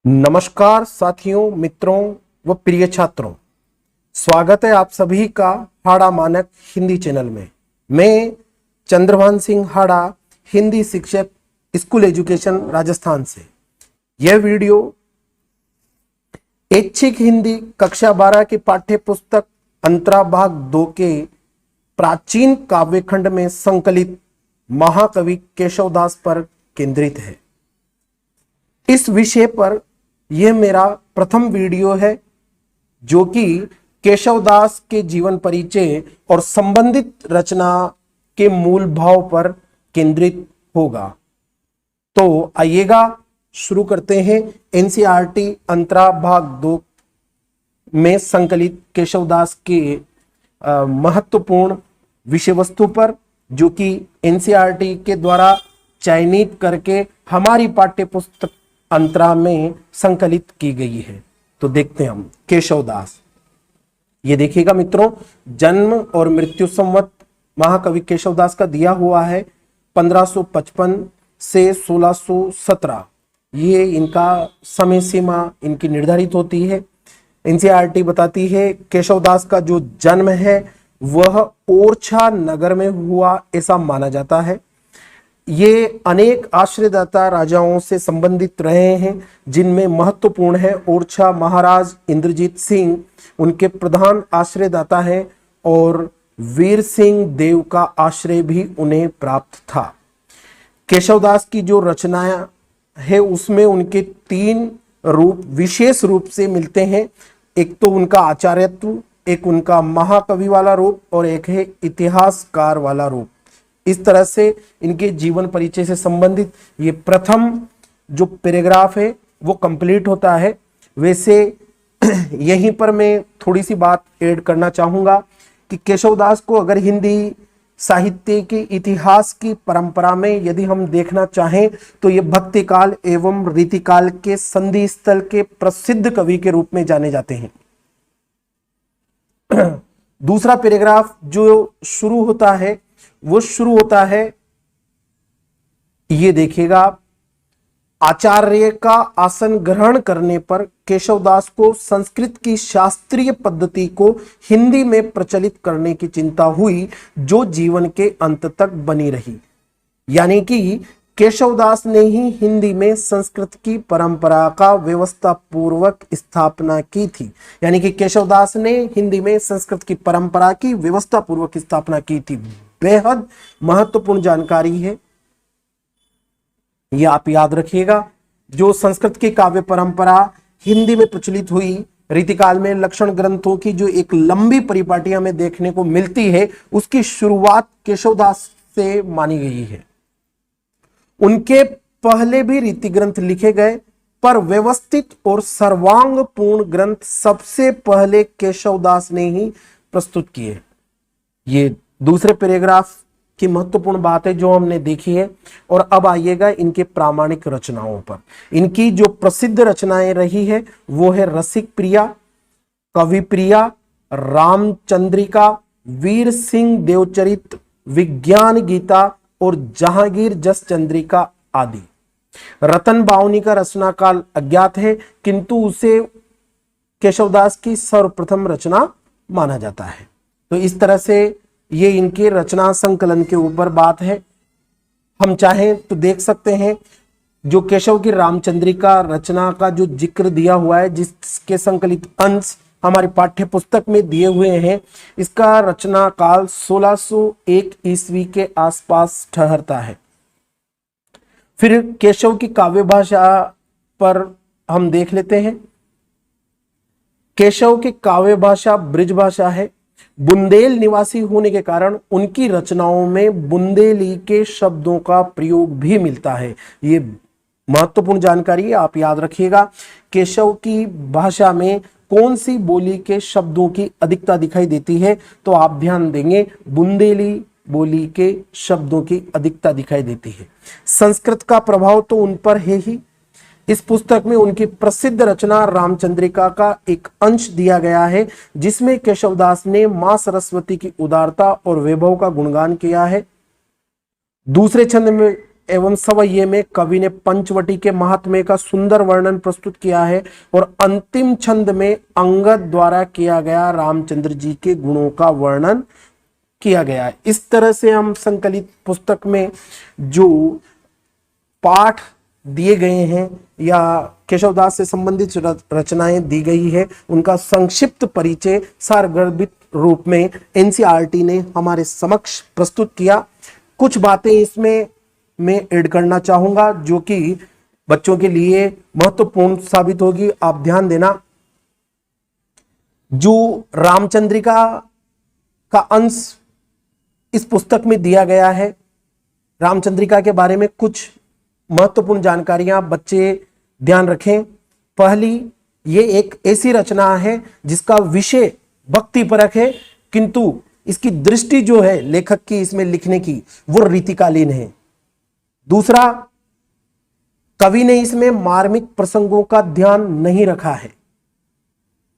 नमस्कार साथियों, मित्रों व प्रिय छात्रों, स्वागत है आप सभी का हाड़ा मानक हिंदी चैनल में। मैं चंद्रभान सिंह हाड़ा, हिंदी शिक्षक, स्कूल एजुकेशन राजस्थान से। यह वीडियो ऐच्छिक हिंदी कक्षा 12 की पाठ्य पुस्तक अंतरा भाग 2 के प्राचीन काव्यखंड में संकलित महाकवि केशवदास पर केंद्रित है। इस विषय पर यह मेरा प्रथम वीडियो है जो कि केशवदास के जीवन परिचय और संबंधित रचना के मूल भाव पर केंद्रित होगा। तो आइएगा शुरू करते हैं एनसीईआरटी अंतरा भाग 2 में संकलित केशवदास के महत्वपूर्ण विषय वस्तु पर, जो कि एनसीईआरटी के द्वारा चयनित करके हमारी पाठ्य पुस्तक अंतरा में संकलित की गई है। तो देखते हैं हम केशवदास। ये देखिएगा मित्रों, जन्म और मृत्यु संवत महाकवि केशवदास का दिया हुआ है 1555 से 1617। ये इनका समय सीमा इनकी निर्धारित होती है। एनसीईआरटी बताती है केशवदास का जो जन्म है वह ओरछा नगर में हुआ ऐसा माना जाता है। ये अनेक आश्रयदाता राजाओं से संबंधित रहे हैं, जिनमें महत्वपूर्ण है ओरछा महाराज इंद्रजीत सिंह, उनके प्रधान आश्रयदाता हैं, और वीर सिंह देव का आश्रय भी उन्हें प्राप्त था। केशवदास की जो रचनाएं है उसमें उनके 3 रूप विशेष रूप से मिलते हैं। एक तो उनका आचार्यत्व, एक उनका महाकवि वाला रूप, और एक है इतिहासकार वाला रूप। इस तरह से इनके जीवन परिचय से संबंधित ये प्रथम जो पैराग्राफ है वो कंप्लीट होता है। वैसे यहीं पर मैं थोड़ी सी बात ऐड करना चाहूंगा कि केशवदास को अगर हिंदी साहित्य के इतिहास की परंपरा में यदि हम देखना चाहें तो ये भक्ति काल एवं रीतिकाल के संधि स्थल के प्रसिद्ध कवि के रूप में जाने जाते हैं। दूसरा पैराग्राफ जो शुरू होता है वो शुरू होता है, ये देखिएगा, आचार्य का आसन ग्रहण करने पर केशवदास को संस्कृत की शास्त्रीय पद्धति को हिंदी में प्रचलित करने की चिंता हुई, जो जीवन के अंत तक बनी रही। यानी कि केशवदास ने ही हिंदी में संस्कृत की परंपरा का व्यवस्था पूर्वक स्थापना की थी। यानी कि केशवदास ने हिंदी में संस्कृत की परंपरा की व्यवस्था पूर्वक स्थापना की थी। बेहद महत्वपूर्ण जानकारी है, यह आप याद रखिएगा। जो संस्कृत की काव्य परंपरा हिंदी में प्रचलित हुई, रीतिकाल में लक्षण ग्रंथों की जो एक लंबी परिपाटी हमें देखने को मिलती है, उसकी शुरुआत केशवदास से मानी गई है। उनके पहले भी रीति ग्रंथ लिखे गए, पर व्यवस्थित और सर्वांग पूर्ण ग्रंथ सबसे पहले केशवदास ने ही प्रस्तुत किए। ये दूसरे पैराग्राफ की महत्वपूर्ण बात है जो हमने देखी है। और अब आइएगा इनके प्रामाणिक रचनाओं पर। इनकी जो प्रसिद्ध रचनाएं रही है वो है रसिक प्रिया, कवि प्रिया, रामचंद्रिका, वीर सिंह देवचरित, विज्ञान गीता और जहांगीर जस चंद्रिका आदि। रतन बावनी का रचना काल अज्ञात है, किंतु उसे केशवदास की सर्वप्रथम रचना माना जाता है। तो इस तरह से ये इनके रचना संकलन के ऊपर बात है। हम चाहें तो देख सकते हैं जो केशव की रामचंद्रिका रचना का जो जिक्र दिया हुआ है, जिसके संकलित अंश हमारी पाठ्य पुस्तक में दिए हुए हैं, इसका रचना काल 1601 ईस्वी के आसपास ठहरता है। फिर केशव की काव्य भाषा पर हम देख लेते हैं। केशव की काव्य भाषा ब्रिज भाषा है। बुंदेल निवासी होने के कारण उनकी रचनाओं में बुंदेली के शब्दों का प्रयोग भी मिलता है। ये महत्वपूर्ण जानकारी है, आप याद रखिएगा। केशव की भाषा में कौन सी बोली के शब्दों की अधिकता दिखाई देती है, तो आप ध्यान देंगे बुंदेली बोली के शब्दों की अधिकता दिखाई देती है। संस्कृत का प्रभाव तो उन पर है ही। इस पुस्तक में उनकी प्रसिद्ध रचना रामचंद्रिका का एक अंश दिया गया है, जिसमें केशवदास ने मां सरस्वती की उदारता और वैभव का गुणगान किया है। दूसरे छंद में एवं सवैये में कवि ने पंचवटी के महात्म्य का सुंदर वर्णन प्रस्तुत किया है और अंतिम छंद में अंगद द्वारा किया गया रामचंद्र जी के गुणों का वर्णन किया गया है। इस तरह से हम संकलित पुस्तक में जो पाठ दिए गए हैं या केशवदास से संबंधित रचनाएं दी गई है, उनका संक्षिप्त परिचय सारगर्भित रूप में एनसीईआरटी ने हमारे समक्ष प्रस्तुत किया। कुछ बातें इसमें मैं ऐड करना चाहूंगा जो कि बच्चों के लिए महत्वपूर्ण साबित होगी। आप ध्यान देना, जो रामचंद्रिका का अंश इस पुस्तक में दिया गया है, रामचंद्रिका के बारे में कुछ महत्वपूर्ण जानकारियां बच्चे ध्यान रखें। पहली, ये एक ऐसी रचना है जिसका विषय भक्ति परक है, किंतु इसकी दृष्टि जो है लेखक की इसमें लिखने की वो रीतिकालीन है। दूसरा, कवि ने इसमें मार्मिक प्रसंगों का ध्यान नहीं रखा है,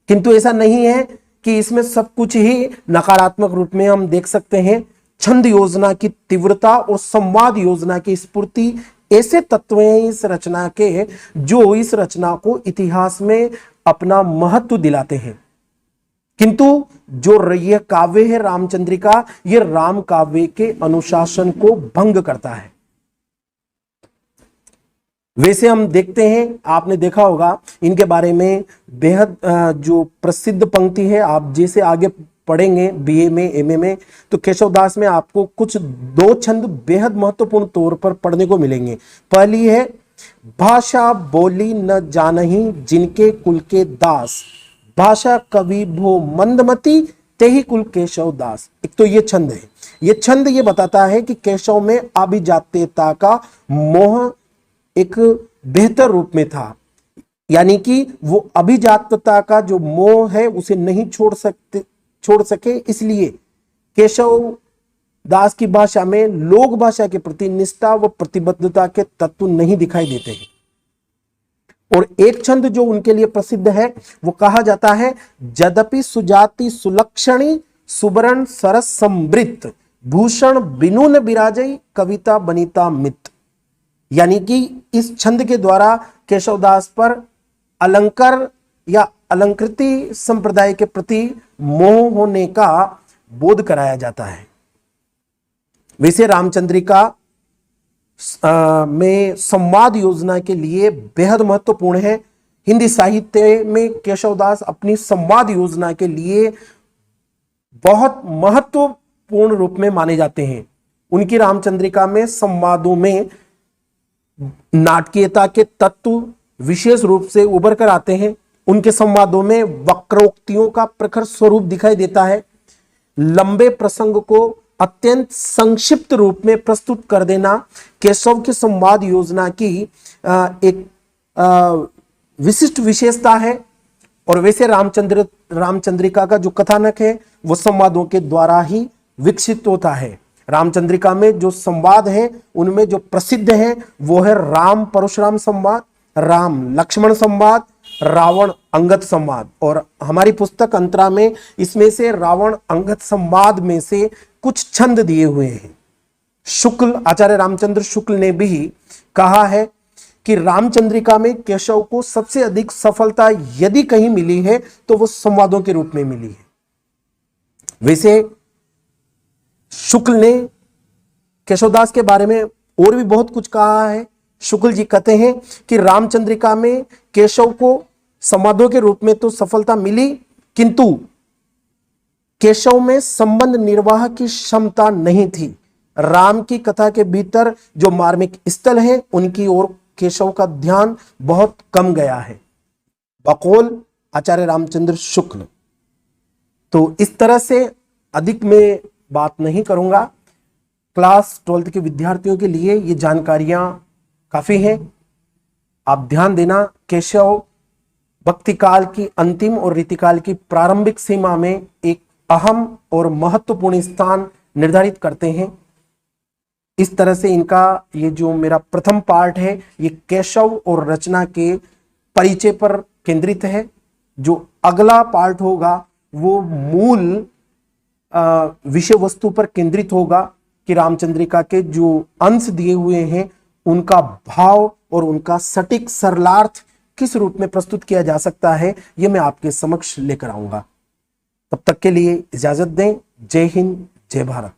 किंतु ऐसा नहीं है कि इसमें सब कुछ ही नकारात्मक रूप में हम देख सकते हैं। छंद योजना की तीव्रता और संवाद योजना की स्फूर्ति ऐसे तत्व हैं इस रचना के जो इस रचना को इतिहास में अपना महत्व दिलाते हैं। किंतु जो यह काव्य है रामचंद्रिका, यह राम काव्य के अनुशासन को भंग करता है। वैसे हम देखते हैं, आपने देखा होगा इनके बारे में बेहद जो प्रसिद्ध पंक्ति है, आप जैसे आगे पढ़ेंगे बीए में एमए में, तो केशवदास में आपको कुछ दो छंद बेहद महत्वपूर्ण तौर पर पढ़ने को मिलेंगे। पहली है, भाषा बोली न जानही जिनके कुल के दास, भाषा कवि भो मंदमती तेहि कुल केशवदास। एक तो ये छंद है, ये छंद ये बताता है कि केशव में अभिजात्यता का मोह एक बेहतर रूप में था, यानी कि वो अभिजात्यता का जो मोह है उसे नहीं छोड़ सके, इसलिए केशव दास की भाषा में लोक भाषा के प्रति निष्ठा व प्रतिबद्धता के तत्व नहीं दिखाई देते हैं। और एक छंद जो उनके लिए प्रसिद्ध है वो कहा जाता है, यद्यपि सुजाति सुलक्षणी सुबरण सरस समृत भूषण बिनु न बिराजई कविता बनिता मित। यानी कि इस छंद के द्वारा केशवदास पर अलंकार या अलंकृति संप्रदाय के प्रति मोह होने का बोध कराया जाता है। वैसे रामचंद्रिका में संवाद योजना के लिए बेहद महत्वपूर्ण है। हिंदी साहित्य में केशवदास अपनी संवाद योजना के लिए बहुत महत्वपूर्ण रूप में माने जाते हैं। उनकी रामचंद्रिका में संवादों में नाटकीयता के तत्व विशेष रूप से उभर कर आते हैं। उनके संवादों में वक्रोक्तियों का प्रखर स्वरूप दिखाई देता है। लंबे प्रसंग को अत्यंत संक्षिप्त रूप में प्रस्तुत कर देना केशव की संवाद योजना की एक विशिष्ट विशेषता है। और वैसे रामचंद्रिका का जो कथानक है वो संवादों के द्वारा ही विकसित होता है। रामचंद्रिका में जो संवाद है उनमें जो प्रसिद्ध है वो है राम परशुराम संवाद, राम लक्ष्मण संवाद, रावण अंगद संवाद। और हमारी पुस्तक अंतरा में इसमें से रावण अंगद संवाद में से कुछ छंद दिए हुए हैं। शुक्ल, आचार्य रामचंद्र शुक्ल ने भी कहा है कि रामचंद्रिका में केशव को सबसे अधिक सफलता यदि कहीं मिली है तो वो संवादों के रूप में मिली है। वैसे शुक्ल ने केशवदास के बारे में और भी बहुत कुछ कहा है। शुक्ल जी कहते हैं कि रामचंद्रिका में केशव को संवादों के रूप में तो सफलता मिली, किंतु केशव में संबंध निर्वाह की क्षमता नहीं थी। राम की कथा के भीतर जो मार्मिक स्थल है उनकी ओर केशव का ध्यान बहुत कम गया है, बकौल आचार्य रामचंद्र शुक्ल। तो इस तरह से अधिक मैं बात नहीं करूंगा। क्लास 12th के विद्यार्थियों के लिए ये जानकारियां काफी हैं। आप ध्यान देना, केशव भक्ति काल की अंतिम और रीतिकाल की प्रारंभिक सीमा में एक अहम और महत्वपूर्ण स्थान निर्धारित करते हैं। इस तरह से इनका ये जो मेरा प्रथम पार्ट है ये केशव और रचना के परिचय पर केंद्रित है। जो अगला पार्ट होगा वो मूल विषय वस्तु पर केंद्रित होगा कि रामचंद्रिका के जो अंश दिए हुए हैं उनका भाव और उनका सटीक सरलार्थ किस रूप में प्रस्तुत किया जा सकता है, यह मैं आपके समक्ष लेकर आऊंगा। तब तक के लिए इजाजत दें। जय हिंद, जय भारत।